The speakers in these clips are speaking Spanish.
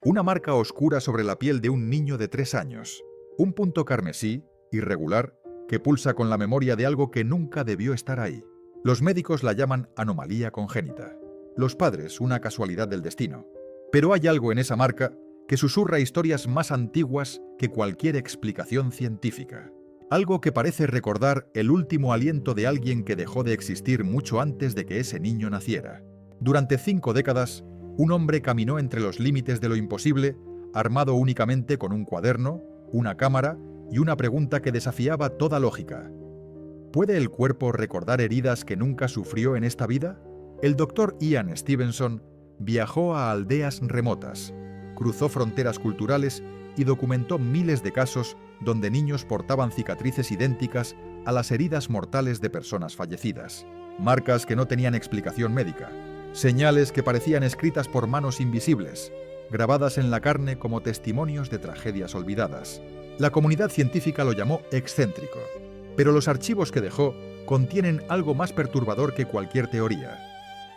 Una marca oscura sobre la piel de un niño de 3 años. Un punto carmesí, irregular, que pulsa con la memoria de algo que nunca debió estar ahí. Los médicos la llaman anomalía congénita. Los padres, una casualidad del destino. Pero hay algo en esa marca que susurra historias más antiguas que cualquier explicación científica. Algo que parece recordar el último aliento de alguien que dejó de existir mucho antes de que ese niño naciera. Durante 5 décadas, un hombre caminó entre los límites de lo imposible, armado únicamente con un cuaderno, una cámara y una pregunta que desafiaba toda lógica. ¿Puede el cuerpo recordar heridas que nunca sufrió en esta vida? El doctor Ian Stevenson viajó a aldeas remotas, cruzó fronteras culturales y documentó miles de casos donde niños portaban cicatrices idénticas a las heridas mortales de personas fallecidas. Marcas que no tenían explicación médica. Señales que parecían escritas por manos invisibles, grabadas en la carne como testimonios de tragedias olvidadas. La comunidad científica lo llamó excéntrico, pero los archivos que dejó contienen algo más perturbador que cualquier teoría.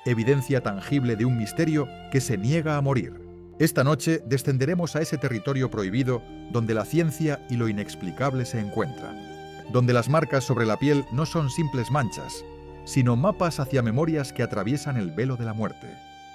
Evidencia tangible de un misterio que se niega a morir. Esta noche descenderemos a ese territorio prohibido donde la ciencia y lo inexplicable se encuentran. Donde las marcas sobre la piel no son simples manchas, sino mapas hacia memorias que atraviesan el velo de la muerte.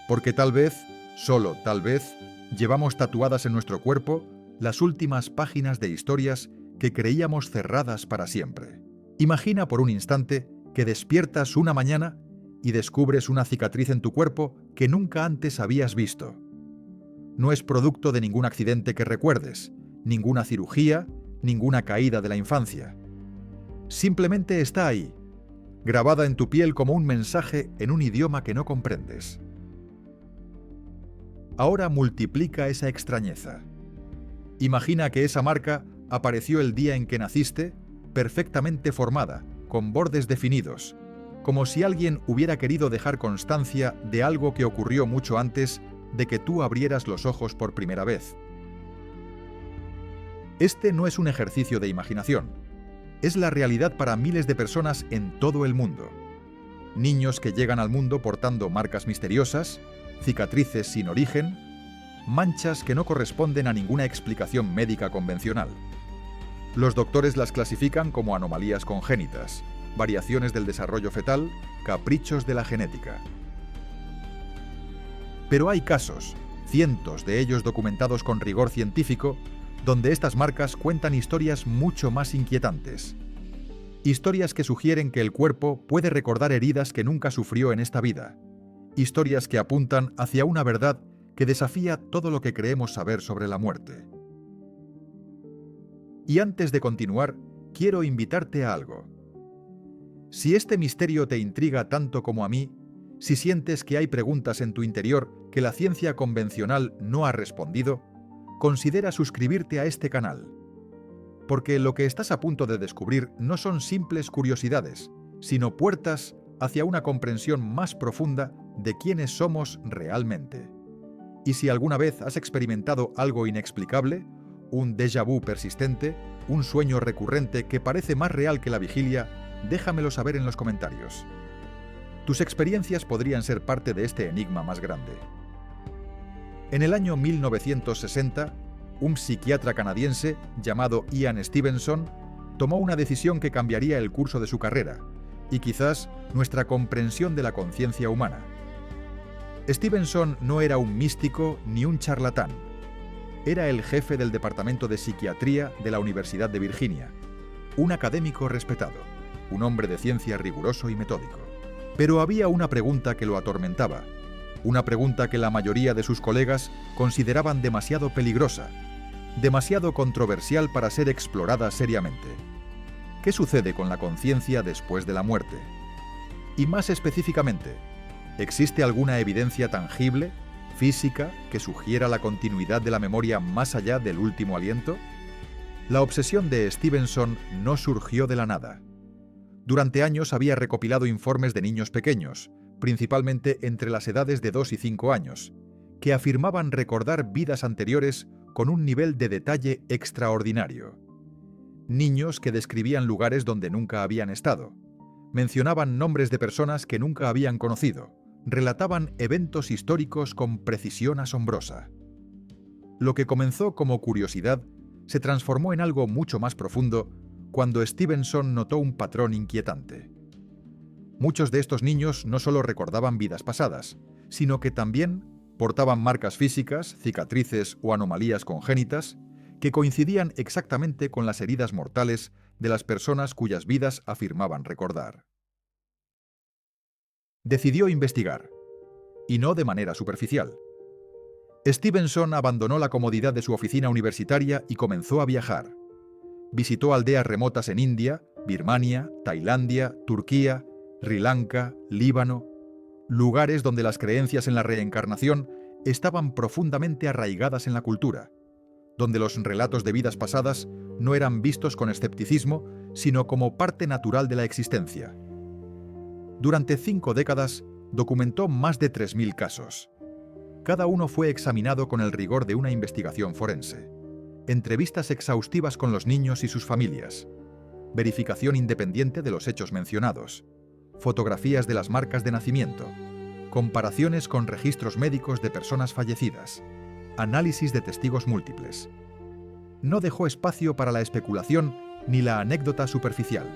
Porque tal vez, solo tal vez, llevamos tatuadas en nuestro cuerpo las últimas páginas de historias que creíamos cerradas para siempre. Imagina por un instante que despiertas una mañana y descubres una cicatriz en tu cuerpo que nunca antes habías visto. No es producto de ningún accidente que recuerdes, ninguna cirugía, ninguna caída de la infancia. Simplemente está ahí, grabada en tu piel como un mensaje en un idioma que no comprendes. Ahora multiplica esa extrañeza. Imagina que esa marca apareció el día en que naciste, perfectamente formada, con bordes definidos, como si alguien hubiera querido dejar constancia de algo que ocurrió mucho antes de que tú abrieras los ojos por primera vez. Este no es un ejercicio de imaginación. Es la realidad para miles de personas en todo el mundo. Niños que llegan al mundo portando marcas misteriosas, cicatrices sin origen, manchas que no corresponden a ninguna explicación médica convencional. Los doctores las clasifican como anomalías congénitas, variaciones del desarrollo fetal, caprichos de la genética. Pero hay casos, cientos de ellos documentados con rigor científico, donde estas marcas cuentan historias mucho más inquietantes. Historias que sugieren que el cuerpo puede recordar heridas que nunca sufrió en esta vida. Historias que apuntan hacia una verdad que desafía todo lo que creemos saber sobre la muerte. Y antes de continuar, quiero invitarte a algo. Si este misterio te intriga tanto como a mí, si sientes que hay preguntas en tu interior que la ciencia convencional no ha respondido, considera suscribirte a este canal. Porque lo que estás a punto de descubrir no son simples curiosidades, sino puertas hacia una comprensión más profunda de quiénes somos realmente. Y si alguna vez has experimentado algo inexplicable, un déjà vu persistente, un sueño recurrente que parece más real que la vigilia, déjamelo saber en los comentarios. Tus experiencias podrían ser parte de este enigma más grande. En el año 1960, un psiquiatra canadiense llamado Ian Stevenson tomó una decisión que cambiaría el curso de su carrera y quizás nuestra comprensión de la conciencia humana. Stevenson no era un místico ni un charlatán. Era el jefe del Departamento de Psiquiatría de la Universidad de Virginia, un académico respetado, un hombre de ciencia riguroso y metódico. Pero había una pregunta que lo atormentaba, una pregunta que la mayoría de sus colegas consideraban demasiado peligrosa, demasiado controversial para ser explorada seriamente. ¿Qué sucede con la conciencia después de la muerte? Y más específicamente, ¿existe alguna evidencia tangible, física, que sugiera la continuidad de la memoria más allá del último aliento? La obsesión de Stevenson no surgió de la nada. Durante años había recopilado informes de niños pequeños, principalmente entre las edades de 2 y 5 años, que afirmaban recordar vidas anteriores con un nivel de detalle extraordinario. Niños que describían lugares donde nunca habían estado, mencionaban nombres de personas que nunca habían conocido, relataban eventos históricos con precisión asombrosa. Lo que comenzó como curiosidad se transformó en algo mucho más profundo cuando Stevenson notó un patrón inquietante. Muchos de estos niños no solo recordaban vidas pasadas, sino que también portaban marcas físicas, cicatrices o anomalías congénitas que coincidían exactamente con las heridas mortales de las personas cuyas vidas afirmaban recordar. Decidió investigar, y no de manera superficial. Stevenson abandonó la comodidad de su oficina universitaria y comenzó a viajar. Visitó aldeas remotas en India, Birmania, Tailandia, Turquía, Sri Lanka, Líbano, lugares donde las creencias en la reencarnación estaban profundamente arraigadas en la cultura, donde los relatos de vidas pasadas no eran vistos con escepticismo, sino como parte natural de la existencia. Durante 5 décadas documentó más de 3.000 casos. Cada uno fue examinado con el rigor de una investigación forense. Entrevistas exhaustivas con los niños y sus familias. Verificación independiente de los hechos mencionados. Fotografías de las marcas de nacimiento. Comparaciones con registros médicos de personas fallecidas. Análisis de testigos múltiples. No dejó espacio para la especulación ni la anécdota superficial.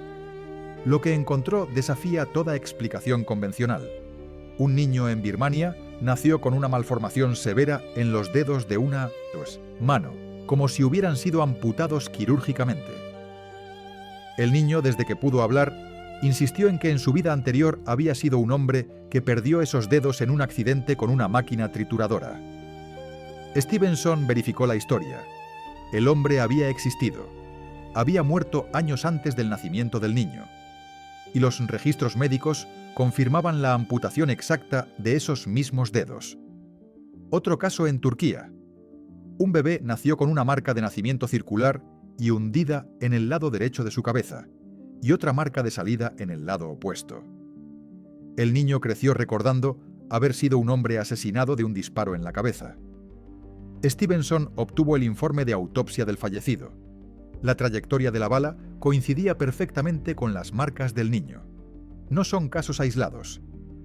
Lo que encontró desafía toda explicación convencional. Un niño en Birmania nació con una malformación severa en los dedos de una mano, como si hubieran sido amputados quirúrgicamente. El niño, desde que pudo hablar, insistió en que en su vida anterior había sido un hombre que perdió esos dedos en un accidente con una máquina trituradora. Stevenson verificó la historia. El hombre había existido. Había muerto años antes del nacimiento del niño. Y los registros médicos confirmaban la amputación exacta de esos mismos dedos. Otro caso en Turquía. Un bebé nació con una marca de nacimiento circular y hundida en el lado derecho de su cabeza, y otra marca de salida en el lado opuesto. El niño creció recordando haber sido un hombre asesinado de un disparo en la cabeza. Stevenson obtuvo el informe de autopsia del fallecido. La trayectoria de la bala coincidía perfectamente con las marcas del niño. No son casos aislados,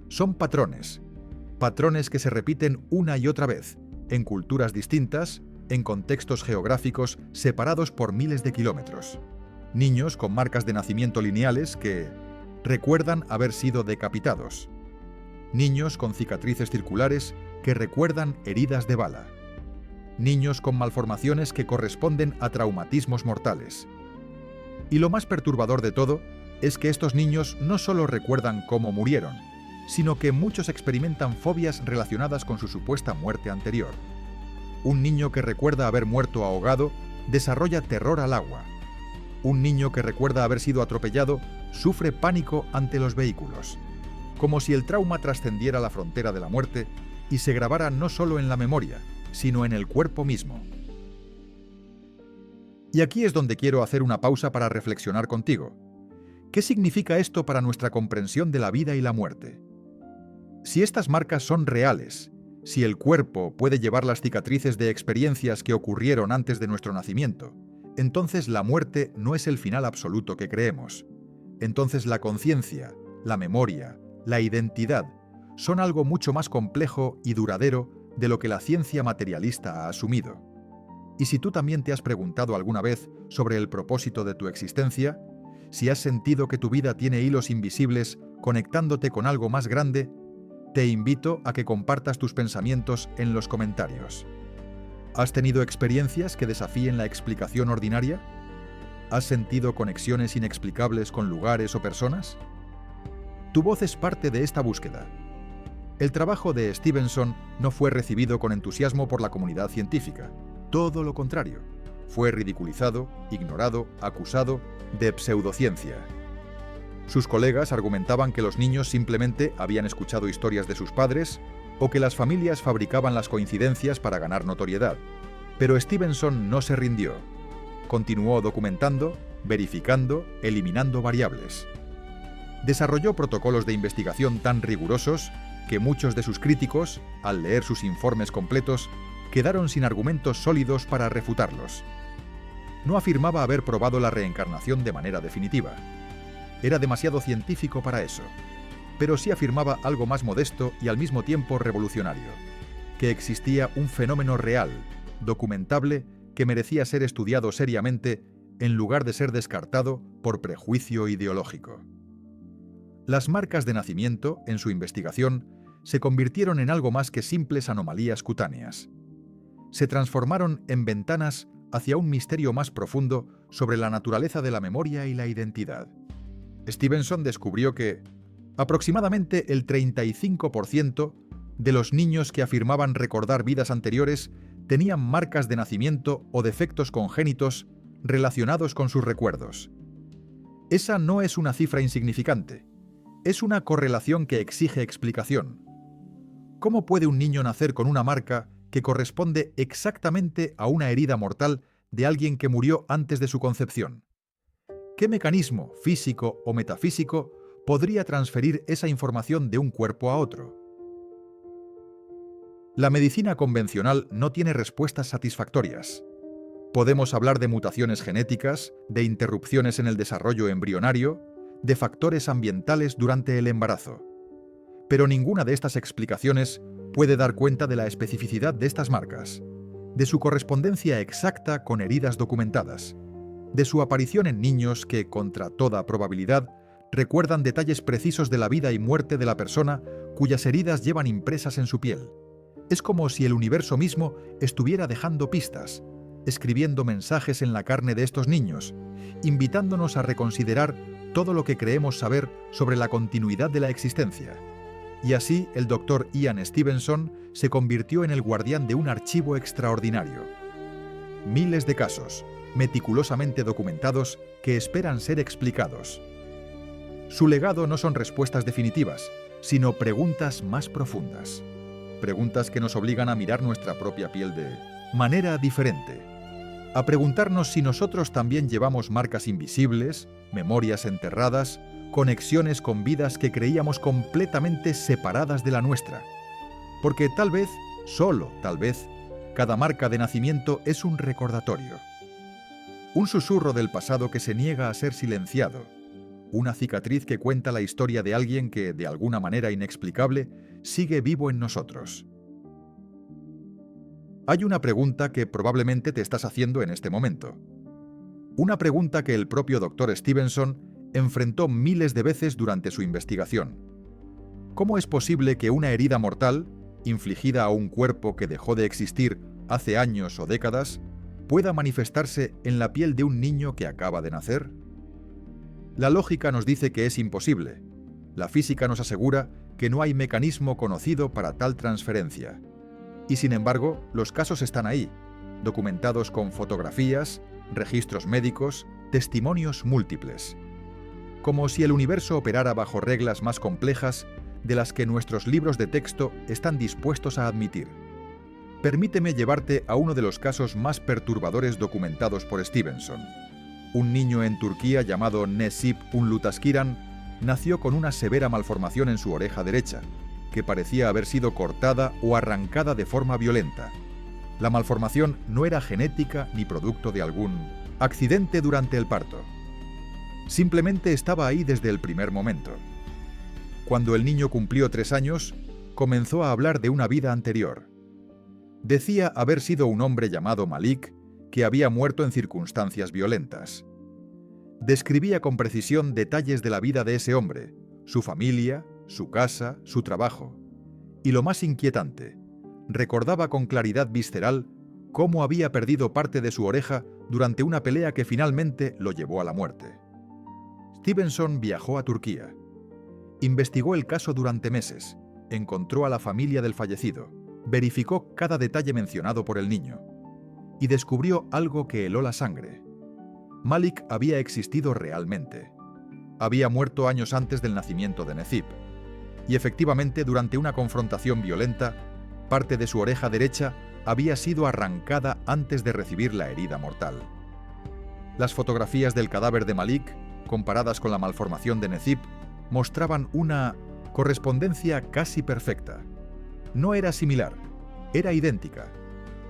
son patrones. Patrones que se repiten una y otra vez, en culturas distintas, en contextos geográficos separados por miles de kilómetros. Niños con marcas de nacimiento lineales que recuerdan haber sido decapitados. Niños con cicatrices circulares que recuerdan heridas de bala. Niños con malformaciones que corresponden a traumatismos mortales. Y lo más perturbador de todo es que estos niños no solo recuerdan cómo murieron, sino que muchos experimentan fobias relacionadas con su supuesta muerte anterior. Un niño que recuerda haber muerto ahogado desarrolla terror al agua. Un niño que recuerda haber sido atropellado sufre pánico ante los vehículos, como si el trauma trascendiera la frontera de la muerte y se grabara no solo en la memoria, sino en el cuerpo mismo. Y aquí es donde quiero hacer una pausa para reflexionar contigo. ¿Qué significa esto para nuestra comprensión de la vida y la muerte? Si estas marcas son reales, si el cuerpo puede llevar las cicatrices de experiencias que ocurrieron antes de nuestro nacimiento, entonces la muerte no es el final absoluto que creemos. Entonces la conciencia, la memoria, la identidad son algo mucho más complejo y duradero de lo que la ciencia materialista ha asumido. Y si tú también te has preguntado alguna vez sobre el propósito de tu existencia, si has sentido que tu vida tiene hilos invisibles conectándote con algo más grande, te invito a que compartas tus pensamientos en los comentarios. ¿Has tenido experiencias que desafíen la explicación ordinaria? ¿Has sentido conexiones inexplicables con lugares o personas? Tu voz es parte de esta búsqueda. El trabajo de Stevenson no fue recibido con entusiasmo por la comunidad científica. Todo lo contrario. Fue ridiculizado, ignorado, acusado de pseudociencia. Sus colegas argumentaban que los niños simplemente habían escuchado historias de sus padres o que las familias fabricaban las coincidencias para ganar notoriedad. Pero Stevenson no se rindió. Continuó documentando, verificando, eliminando variables. Desarrolló protocolos de investigación tan rigurosos que muchos de sus críticos, al leer sus informes completos, quedaron sin argumentos sólidos para refutarlos. No afirmaba haber probado la reencarnación de manera definitiva. Era demasiado científico para eso, pero sí afirmaba algo más modesto y al mismo tiempo revolucionario, que existía un fenómeno real, documentable, que merecía ser estudiado seriamente en lugar de ser descartado por prejuicio ideológico. Las marcas de nacimiento, en su investigación, se convirtieron en algo más que simples anomalías cutáneas. Se transformaron en ventanas hacia un misterio más profundo sobre la naturaleza de la memoria y la identidad. Stevenson descubrió que aproximadamente el 35% de los niños que afirmaban recordar vidas anteriores tenían marcas de nacimiento o defectos congénitos relacionados con sus recuerdos. Esa no es una cifra insignificante, es una correlación que exige explicación. ¿Cómo puede un niño nacer con una marca que corresponde exactamente a una herida mortal de alguien que murió antes de su concepción? ¿Qué mecanismo físico o metafísico podría transferir esa información de un cuerpo a otro? La medicina convencional no tiene respuestas satisfactorias. Podemos hablar de mutaciones genéticas, de interrupciones en el desarrollo embrionario, de factores ambientales durante el embarazo. Pero ninguna de estas explicaciones puede dar cuenta de la especificidad de estas marcas, de su correspondencia exacta con heridas documentadas, de su aparición en niños que, contra toda probabilidad, recuerdan detalles precisos de la vida y muerte de la persona cuyas heridas llevan impresas en su piel. Es como si el universo mismo estuviera dejando pistas, escribiendo mensajes en la carne de estos niños, invitándonos a reconsiderar todo lo que creemos saber sobre la continuidad de la existencia. Y así el Dr. Ian Stevenson se convirtió en el guardián de un archivo extraordinario. Miles de casos, meticulosamente documentados, que esperan ser explicados. Su legado no son respuestas definitivas, sino preguntas más profundas. Preguntas que nos obligan a mirar nuestra propia piel de manera diferente. A preguntarnos si nosotros también llevamos marcas invisibles, memorias enterradas, conexiones con vidas que creíamos completamente separadas de la nuestra. Porque tal vez, solo tal vez, cada marca de nacimiento es un recordatorio. Un susurro del pasado que se niega a ser silenciado. Una cicatriz que cuenta la historia de alguien que, de alguna manera inexplicable, sigue vivo en nosotros. Hay una pregunta que probablemente te estás haciendo en este momento. Una pregunta que el propio Dr. Stevenson enfrentó miles de veces durante su investigación. ¿Cómo es posible que una herida mortal, infligida a un cuerpo que dejó de existir hace años o décadas, pueda manifestarse en la piel de un niño que acaba de nacer? La lógica nos dice que es imposible. La física nos asegura que no hay mecanismo conocido para tal transferencia. Y sin embargo, los casos están ahí, documentados con fotografías, registros médicos, testimonios múltiples. Como si el universo operara bajo reglas más complejas de las que nuestros libros de texto están dispuestos a admitir. Permíteme llevarte a uno de los casos más perturbadores documentados por Stevenson. Un niño en Turquía llamado Necip Unlutaskiran nació con una severa malformación en su oreja derecha, que parecía haber sido cortada o arrancada de forma violenta. La malformación no era genética ni producto de algún accidente durante el parto. Simplemente estaba ahí desde el primer momento. Cuando el niño cumplió 3 años, comenzó a hablar de una vida anterior. Decía haber sido un hombre llamado Malik que había muerto en circunstancias violentas. Describía con precisión detalles de la vida de ese hombre, su familia, su casa, su trabajo. Y lo más inquietante, recordaba con claridad visceral cómo había perdido parte de su oreja durante una pelea que finalmente lo llevó a la muerte. Stevenson viajó a Turquía. Investigó el caso durante meses, encontró a la familia del fallecido, verificó cada detalle mencionado por el niño y descubrió algo que heló la sangre. Malik había existido realmente. Había muerto años antes del nacimiento de Necip. Y efectivamente, durante una confrontación violenta, parte de su oreja derecha había sido arrancada antes de recibir la herida mortal. Las fotografías del cadáver de Malik, comparadas con la malformación de Necip, mostraban una correspondencia casi perfecta. No era similar, era idéntica,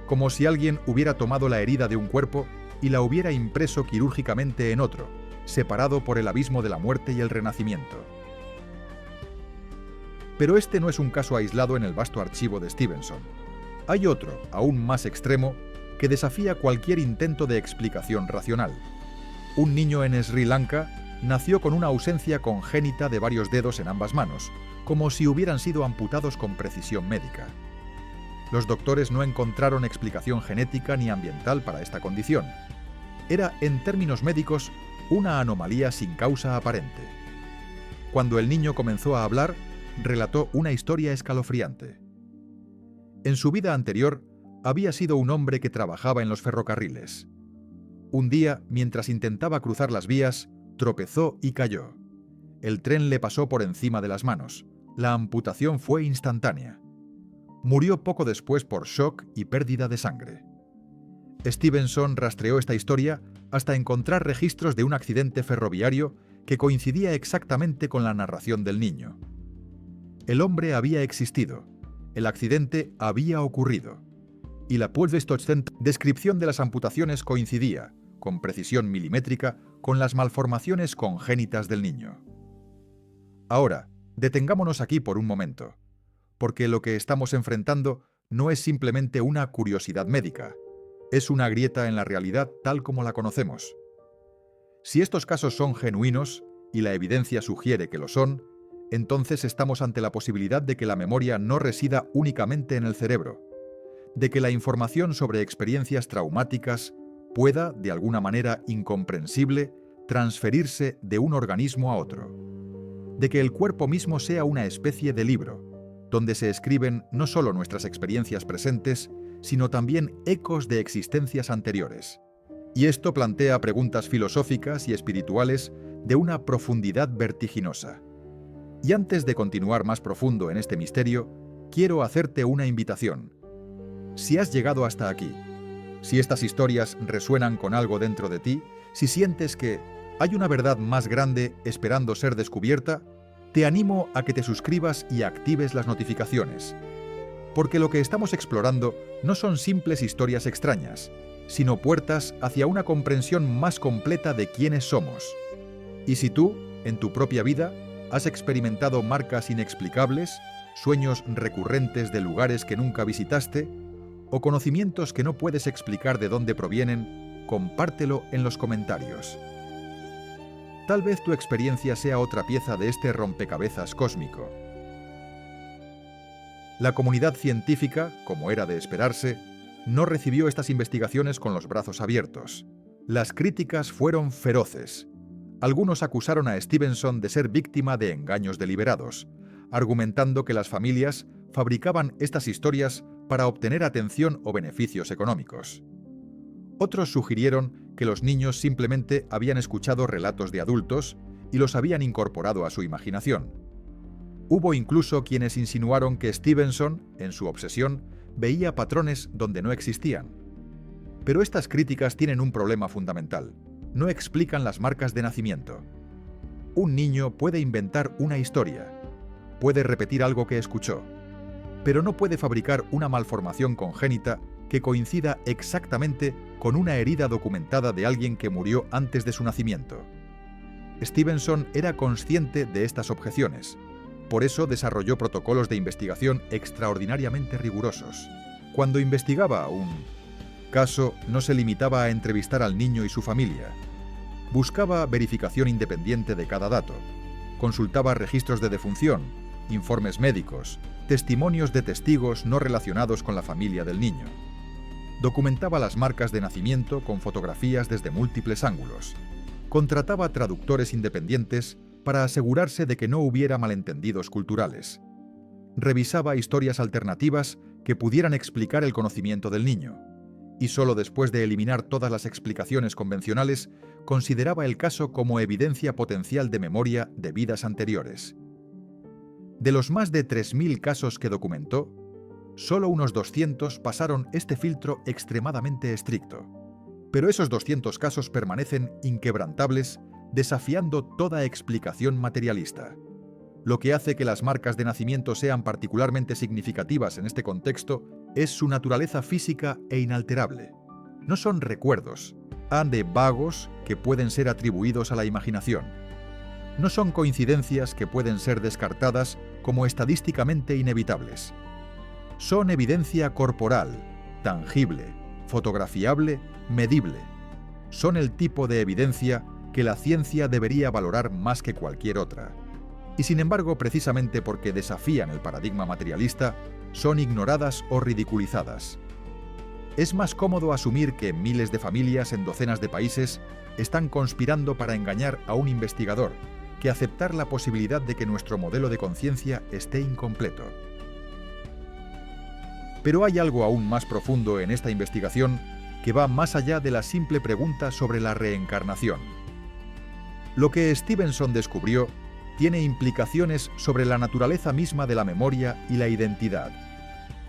como si alguien hubiera tomado la herida de un cuerpo y la hubiera impreso quirúrgicamente en otro, separado por el abismo de la muerte y el renacimiento. Pero este no es un caso aislado en el vasto archivo de Stevenson. Hay otro, aún más extremo, que desafía cualquier intento de explicación racional. Un niño en Sri Lanka nació con una ausencia congénita de varios dedos en ambas manos, como si hubieran sido amputados con precisión médica. Los doctores no encontraron explicación genética ni ambiental para esta condición. Era, en términos médicos, una anomalía sin causa aparente. Cuando el niño comenzó a hablar, relató una historia escalofriante. En su vida anterior, había sido un hombre que trabajaba en los ferrocarriles. Un día, mientras intentaba cruzar las vías, tropezó y cayó. El tren le pasó por encima de las manos. La amputación fue instantánea. Murió poco después por shock y pérdida de sangre. Stevenson rastreó esta historia hasta encontrar registros de un accidente ferroviario que coincidía exactamente con la narración del niño. El hombre había existido, el accidente había ocurrido, y la descripción de las amputaciones coincidía, con precisión milimétrica, con las malformaciones congénitas del niño. Ahora, detengámonos aquí por un momento, porque lo que estamos enfrentando no es simplemente una curiosidad médica, es una grieta en la realidad tal como la conocemos. Si estos casos son genuinos, y la evidencia sugiere que lo son, entonces estamos ante la posibilidad de que la memoria no resida únicamente en el cerebro, de que la información sobre experiencias traumáticas pueda, de alguna manera incomprensible, transferirse de un organismo a otro, de que el cuerpo mismo sea una especie de libro, donde se escriben no solo nuestras experiencias presentes, sino también ecos de existencias anteriores. Y esto plantea preguntas filosóficas y espirituales de una profundidad vertiginosa. Y antes de continuar más profundo en este misterio, quiero hacerte una invitación. Si has llegado hasta aquí, si estas historias resuenan con algo dentro de ti, si sientes que hay una verdad más grande esperando ser descubierta, te animo a que te suscribas y actives las notificaciones. Porque lo que estamos explorando no son simples historias extrañas, sino puertas hacia una comprensión más completa de quiénes somos. Y si tú, en tu propia vida, has experimentado marcas inexplicables, sueños recurrentes de lugares que nunca visitaste, o conocimientos que no puedes explicar de dónde provienen, compártelo en los comentarios. Tal vez tu experiencia sea otra pieza de este rompecabezas cósmico. La comunidad científica, como era de esperarse, no recibió estas investigaciones con los brazos abiertos. Las críticas fueron feroces. Algunos acusaron a Stevenson de ser víctima de engaños deliberados, argumentando que las familias fabricaban estas historias para obtener atención o beneficios económicos. Otros sugirieron que los niños simplemente habían escuchado relatos de adultos y los habían incorporado a su imaginación. Hubo incluso quienes insinuaron que Stevenson, en su obsesión, veía patrones donde no existían. Pero estas críticas tienen un problema fundamental. No explican las marcas de nacimiento. Un niño puede inventar una historia, puede repetir algo que escuchó, pero no puede fabricar una malformación congénita que coincida exactamente con una herida documentada de alguien que murió antes de su nacimiento. Stevenson era consciente de estas objeciones. Por eso desarrolló protocolos de investigación extraordinariamente rigurosos. Cuando investigaba un caso, no se limitaba a entrevistar al niño y su familia. Buscaba verificación independiente de cada dato. Consultaba registros de defunción, informes médicos, testimonios de testigos no relacionados con la familia del niño. Documentaba las marcas de nacimiento con fotografías desde múltiples ángulos. Contrataba traductores independientes para asegurarse de que no hubiera malentendidos culturales. Revisaba historias alternativas que pudieran explicar el conocimiento del niño. Y solo después de eliminar todas las explicaciones convencionales, consideraba el caso como evidencia potencial de memoria de vidas anteriores. De los más de 3.000 casos que documentó, solo unos 200 pasaron este filtro extremadamente estricto. Pero esos 200 casos permanecen inquebrantables, desafiando toda explicación materialista. Lo que hace que las marcas de nacimiento sean particularmente significativas en este contexto es su naturaleza física e inalterable. No son recuerdos, de vagos que pueden ser atribuidos a la imaginación. No son coincidencias que pueden ser descartadas como estadísticamente inevitables. Son evidencia corporal, tangible, fotografiable, medible. Son el tipo de evidencia que la ciencia debería valorar más que cualquier otra. Y sin embargo, precisamente porque desafían el paradigma materialista, son ignoradas o ridiculizadas. Es más cómodo asumir que miles de familias en docenas de países están conspirando para engañar a un investigador que aceptar la posibilidad de que nuestro modelo de conciencia esté incompleto. Pero hay algo aún más profundo en esta investigación que va más allá de la simple pregunta sobre la reencarnación. Lo que Stevenson descubrió tiene implicaciones sobre la naturaleza misma de la memoria y la identidad.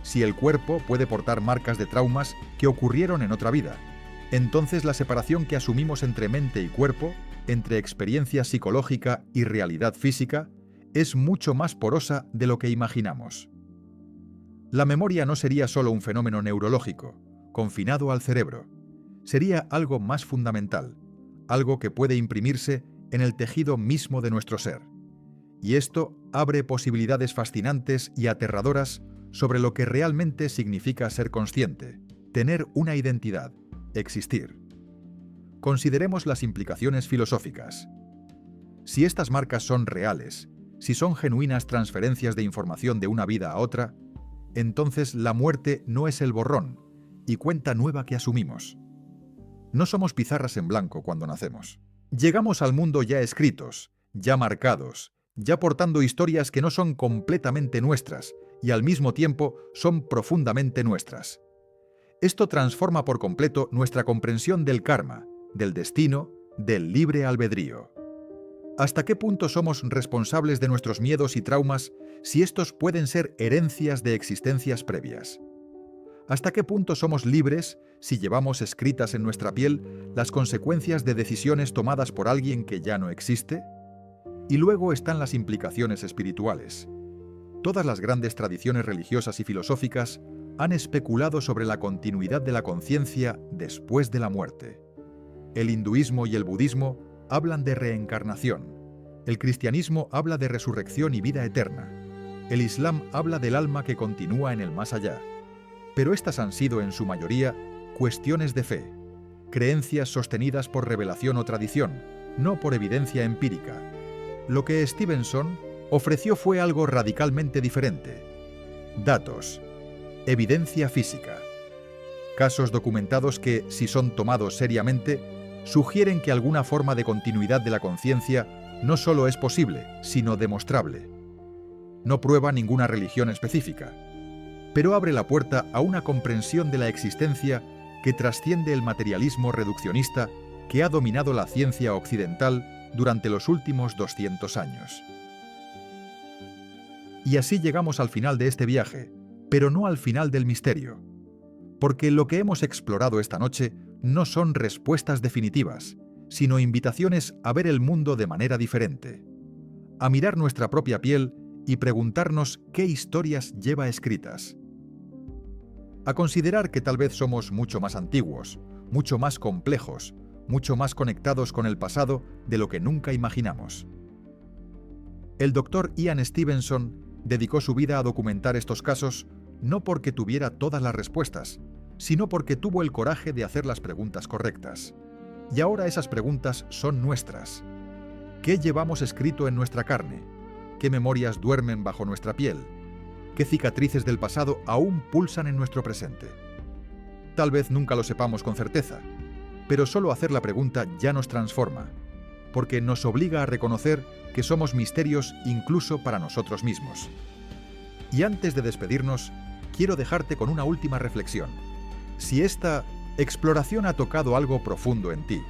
Si el cuerpo puede portar marcas de traumas que ocurrieron en otra vida, entonces la separación que asumimos entre mente y cuerpo, entre experiencia psicológica y realidad física, es mucho más porosa de lo que imaginamos. La memoria no sería solo un fenómeno neurológico, confinado al cerebro. Sería algo más fundamental, algo que puede imprimirse en el tejido mismo de nuestro ser. Y esto abre posibilidades fascinantes y aterradoras sobre lo que realmente significa ser consciente, tener una identidad, existir. Consideremos las implicaciones filosóficas. Si estas marcas son reales, si son genuinas transferencias de información de una vida a otra, entonces la muerte no es el borrón y cuenta nueva que asumimos. No somos pizarras en blanco cuando nacemos. Llegamos al mundo ya escritos, ya marcados, ya portando historias que no son completamente nuestras y al mismo tiempo son profundamente nuestras. Esto transforma por completo nuestra comprensión del karma, del destino, del libre albedrío. ¿Hasta qué punto somos responsables de nuestros miedos y traumas si estos pueden ser herencias de existencias previas? ¿Hasta qué punto somos libres si llevamos escritas en nuestra piel las consecuencias de decisiones tomadas por alguien que ya no existe? Y luego están las implicaciones espirituales. Todas las grandes tradiciones religiosas y filosóficas han especulado sobre la continuidad de la conciencia después de la muerte. El hinduismo y el budismo hablan de reencarnación. El cristianismo habla de resurrección y vida eterna. El islam habla del alma que continúa en el más allá. Pero estas han sido en su mayoría cuestiones de fe, creencias sostenidas por revelación o tradición, no por evidencia empírica. Lo que Stevenson ofreció fue algo radicalmente diferente. Datos, evidencia física, casos documentados que, si son tomados seriamente, sugieren que alguna forma de continuidad de la conciencia no solo es posible, sino demostrable. No prueba ninguna religión específica, pero abre la puerta a una comprensión de la existencia que trasciende el materialismo reduccionista que ha dominado la ciencia occidental durante los últimos 200 años. Y así llegamos al final de este viaje, pero no al final del misterio. Porque lo que hemos explorado esta noche no son respuestas definitivas, sino invitaciones a ver el mundo de manera diferente, a mirar nuestra propia piel y preguntarnos qué historias lleva escritas, a considerar que tal vez somos mucho más antiguos, mucho más complejos, mucho más conectados con el pasado de lo que nunca imaginamos. El Dr. Ian Stevenson dedicó su vida a documentar estos casos no porque tuviera todas las respuestas, sino porque tuvo el coraje de hacer las preguntas correctas. Y ahora esas preguntas son nuestras. ¿Qué llevamos escrito en nuestra carne? ¿Qué memorias duermen bajo nuestra piel? ¿Qué cicatrices del pasado aún pulsan en nuestro presente? Tal vez nunca lo sepamos con certeza, pero solo hacer la pregunta ya nos transforma, porque nos obliga a reconocer que somos misterios incluso para nosotros mismos. Y antes de despedirnos, quiero dejarte con una última reflexión. Si esta exploración ha tocado algo profundo en ti,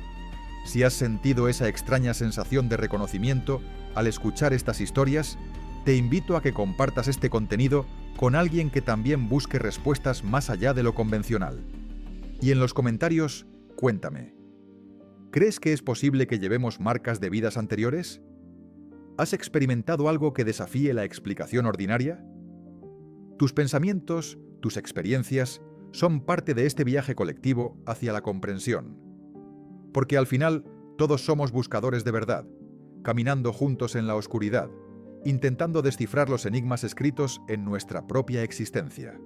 si has sentido esa extraña sensación de reconocimiento al escuchar estas historias, te invito a que compartas este contenido con alguien que también busque respuestas más allá de lo convencional. Y en los comentarios, cuéntame. ¿Crees que es posible que llevemos marcas de vidas anteriores? ¿Has experimentado algo que desafíe la explicación ordinaria? Tus pensamientos, tus experiencias, son parte de este viaje colectivo hacia la comprensión. Porque al final, todos somos buscadores de verdad, caminando juntos en la oscuridad, intentando descifrar los enigmas escritos en nuestra propia existencia.